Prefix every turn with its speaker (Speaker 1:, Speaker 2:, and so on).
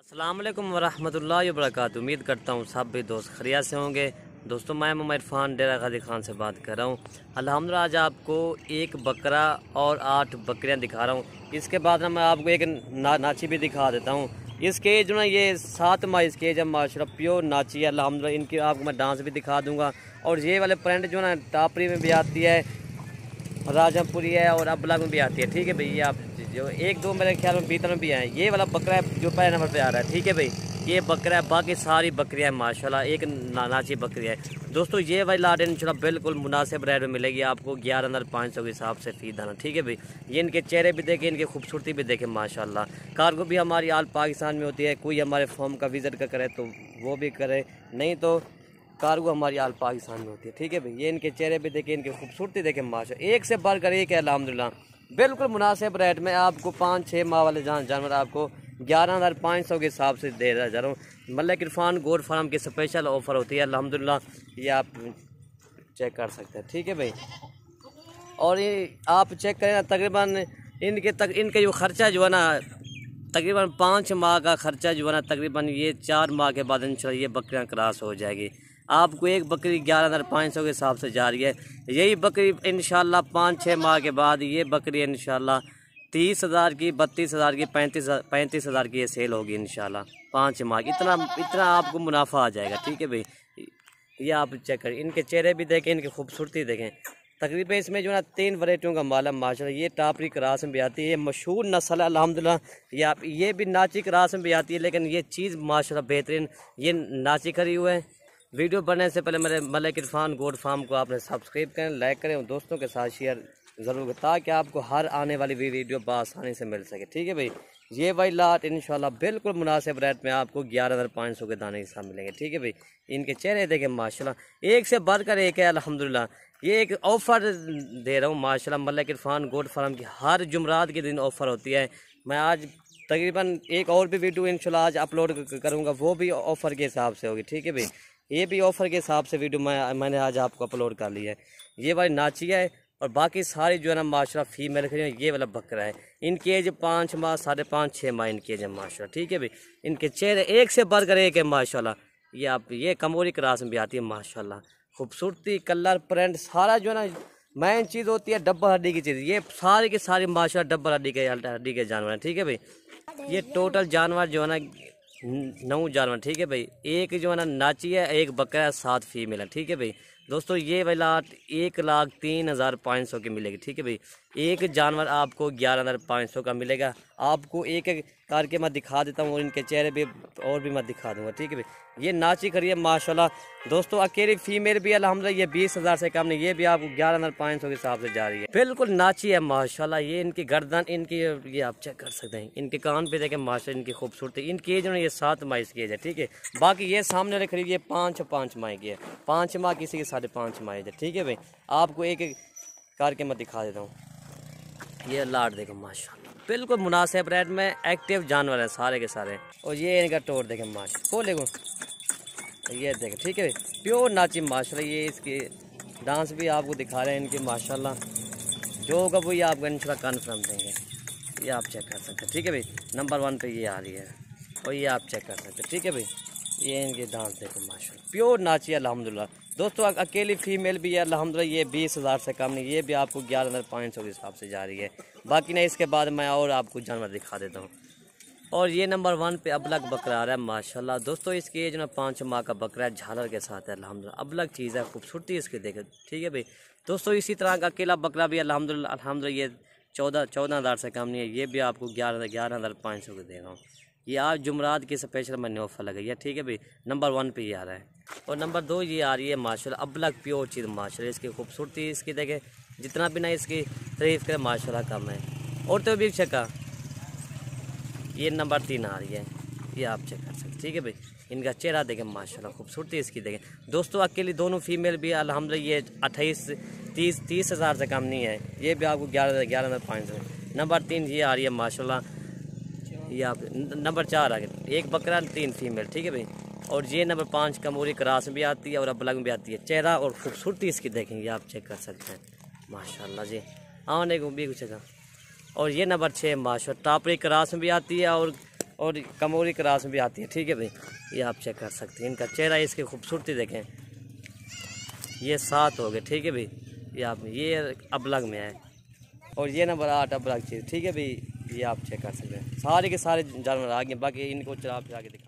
Speaker 1: अस्सलाम वालेकुम वरहमतुल्लाहि वबरकातुहू। उम्मीद करता हूँ सब भी दोस्त खरिया से होंगे। दोस्तों मैं मोहम्मद इरफान डेरा गाजी खान से बात कर रहा हूँ। अल्हम्दुलिल्लाह आज आपको एक बकरा और 8 बकरियाँ दिखा रहा हूँ। इसके बाद ना मैं आपको एक नाची भी दिखा देता हूँ। इसके जो ना ये 7 माह इसके एज है माशाल्लाह, प्योर नाची है अल्हम्दुलिल्लाह। इनकी आपको मैं डांस भी दिखा दूँगा। और ये वाले प्रिंट जो ना टापरी में भी आती है, राजापुरी है और अबला में भी आती है। ठीक है भाई, ये आप जो एक दो मेरे ख्याल में बीतल में भी आए। ये वाला बकरा है जो पहले नंबर पे आ रहा है। ठीक है भाई, ये बकरा है। बाकी सारी बकरियाँ हैं माशाल्लाह, एक नाची बकरी है। दोस्तों ये वाली लाट इंशाल्लाह बिल्कुल मुनासिब रेट में मिलेगी आपको 11,500 के हिसाब से फी दाना। ठीक है भाई, ये इनके चेहरे भी देखें, इनकी खूबसूरती भी देखें माशाल्लाह। कार्गो भी हमारी आल पाकिस्तान में होती है। कोई हमारे फॉर्म का विज़िट का करे तो वो भी करे, नहीं तो कार्गो हमारी आल पाकिस्तान में होती है। ठीक है भाई, ये इनके चेहरे पे देखें, इनकी खूबसूरती देखें माशाल्लाह, एक से बढ़कर एक है अल्हम्दुलिल्लाह। बिल्कुल मुनासिब रेट में आपको 5-6 माह वाले जानवर आपको 11,500 के हिसाब से दे रहा जा रहा हूँ। मलिक इरफान गोट फार्म की स्पेशल ऑफ़र होती है अल्हम्दुलिल्लाह, ये आप चेक कर सकते हैं। ठीक है भाई, और ये आप चेक करें ना, तकरीबन इनके जो ख़र्चा जो है ना, तकरीबन 5 माह का ख़र्चा जो है ना, तकरीबन ये 4 माह के बाद इंशाल्लाह ये बकरियाँ क्रॉस हो जाएगी। आपको एक बकरी 11,500 के हिसाब से जा रही है। यही बकरी इंशाल्लाह 5-6 माह के बाद ये बकरी इंशाल्लाह 30,000 की, 32,000 की, 35,000 की ये सेल होगी इंशाल्लाह 5 माह की। इतना आपको मुनाफा आ जाएगा। ठीक है भाई, ये आप चेक करें, इनके चेहरे भी देखें, इनकी खूबसूरती देखें। तकरीबन इसमें जो है 3 वैरायटियों का माल है माशाल्लाह। ये टापरी क्रास में भी आती है, ये मशहूर नस्ल है अल्हम्दुलिल्लाह। ये भी नाची क्रास में भी आती है, लेकिन ये चीज़ माशाल्लाह बेहतरीन, ये नाची करी हुए है। वीडियो बनने से पहले मेरे मलिक इरफान गोट फार्म को आपने सब्सक्राइब करें, लाइक करें और दोस्तों के साथ शेयर ज़रूर करें, ताकि आपको हर आने वाली वीडियो बआसानी से मिल सके। ठीक है भाई, ये भाई लाट इंशाल्लाह बिल्कुल मुनासिब रेट में आपको 11,500 के दाने के साथ मिलेंगे। ठीक है भाई, इनके चेहरे देखें माशाल्लाह, एक से बढ़कर एक है अल्हम्दुलिल्लाह। ये एक ऑफ़र दे रहा हूँ माशाल्लाह, मलिक इरफान गोट फार्म की हर जुमरात के दिन ऑफ़र होती है। मैं आज तकरीबन एक और भी वीडियो इंशाल्लाह आज अपलोड करूँगा, वो भी ऑफ़र के हिसाब से होगी। ठीक है भाई, ये भी ऑफ़र के हिसाब से वीडियो मैंने आज आपको अपलोड कर लिया है। ये वाली नाची है और बाकी सारी जो है ना माशाल्लाह फीमेल खड़ी है। ये वाला बकरा है, इनकी एज 5 माह, 5.5-6 माह इनकी एज है माशाल्लाह। ठीक है भाई, इनके चेहरे एक से बढ़कर एक है माशाल्लाह। ये कमोरी क्रास में भी आती है माशाल्लाह। खूबसूरती, कलर, प्रिंट सारा जो है ना मेन चीज़ होती है डब्बल हड्डी की चीज़। ये सारी के सारी माशाल्लाह डब्बल हड्डी के जानवर हैं। ठीक है भाई, ये टोटल जानवर जो है ना 9 जानवर। ठीक है भाई, एक जो है ना नाची है, एक बकरा है, 7 फीमेल है। ठीक है भाई, दोस्तों ये वाला 1,03,500 की मिलेगी। ठीक है भाई, एक जानवर आपको 11,500 का मिलेगा। आपको एक एक करके मैं दिखा देता हूँ और इनके चेहरे भी और भी मैं दिखा दूँगा। ठीक है भाई, ये नाची करिए माशाल्लाह। दोस्तों अकेली फीमेल भी अल्हम्दुलिल्लाह, ये 20,000 से कम नहीं, ये भी आपको 11,500 के हिसाब से जा रही है। बिल्कुल नाची है माशाल्लाह। ये इनकी गर्दन, इनकी ये आप चेक कर सकते हैं, इनके कान पे देखें माशाल्लाह, इनकी खूबसूरती। इनकी एज ये 7 माह की एज है। ठीक है, बाकी ये सामने वाले खरीद ये 5 माह की है, 5 माह किसी की 5.5 माह है। ठीक है भाई, आपको एक एक करके मैं दिखा देता हूँ। ये लाट देखो माशाल्लाह, बिल्कुल मुनासिब रेट में एक्टिव जानवर है सारे के सारे। और ये इनका टोर देखें माशाल्लाह, खोले को ये देखें। ठीक है, प्योर नाची माशाल्लाह। ये इसकी डांस भी आपको दिखा रहे हैं इनकी माशाल्लाह, जो होगा वही आपको इंशाल्लाह कन्फर्म देंगे। ये आप चेक कर सकते हैं। ठीक है भाई, नंबर 1 पे ये आ रही है और ये आप चेक कर सकते हैं। ठीक है भाई, ये इनके डांस देखो माशाल्लाह, प्योर नाची है अल्हम्दुलिल्लाह। दोस्तों अकेली फीमेल भी है अल्हम्दुलिल्लाह, ये 20,000 से कम नहीं, ये भी आपको 11,500 के हिसाब से जा रही है। बाकी नहीं, इसके बाद मैं और आपको जानवर दिखा देता हूँ। और ये नंबर 1 पे अबलग बकरा आ रहा है माशाल्लाह। दोस्तों इसकी एज ना 5 माह का बकरा है, झालर के साथ है अल्हम्दुलिल्लाह। अबलग चीज़ है, खूबसूरती इसकी देखें। ठीक है भाई, दोस्तों इसी तरह का अकेला बकरा भी अल्हम्दुलिल्लाह ये 14,000 से कम नहीं है, ये भी आपको 11,500 के दे रहा हूँ। ये आज जुमरात की स्पेशल मैंने ऑफर लगाई है। ठीक है भाई, नंबर 1 पे ये आ रहा है। और नंबर 2 ये आ रही है माशाल्लाह, अबलग प्योर चीज़ माशाल्लाह। इसकी खूबसूरती इसकी देखें, जितना भी ना इसकी तारीफ़ करें माशाल्लाह कम है। और तो भी चेका, ये नंबर 3 आ रही है, ये आप चेक कर सकते। ठीक है भाई, इनका चेहरा देखें माशाल्लाह, खूबसूरती इसकी देखें। दोस्तों अकेली दोनों फीमेल भी अल्हम्दुलिल्लाह, ये 28-30,000 से कम नहीं है, ये भी आपको 11,500। नंबर 3 ये आ रही है माशाल्लाह। ये आप नंबर 4 आ गए, एक बकरा 3 फीमेल। ठीक है भाई, और ये नंबर 5 कमोरी क्रास में भी आती है और अबलग में भी आती है। चेहरा और खूबसूरती इसकी देखेंगे, आप चेक कर सकते हैं माशाल्लाह जी। आने को भी कुछ। और ये नंबर 6 माशाल्लाह, टापरी क्रास में भी आती है और और कमोरी क्रास में भी आती है, ठीक है भाई। ये आप चेक कर सकते हैं, इनका चेहरा, इसकी खूबसूरती देखें। ये 7 हो गए, ठीक है भाई। ये अबलग में है और ये नंबर 8 अबलग चीज़, ठीक है भाई। ये आप चेक कर सकते हैं, सारे के सारे जानवर आ गए। बाकी इनको चला फिरा के दिखा।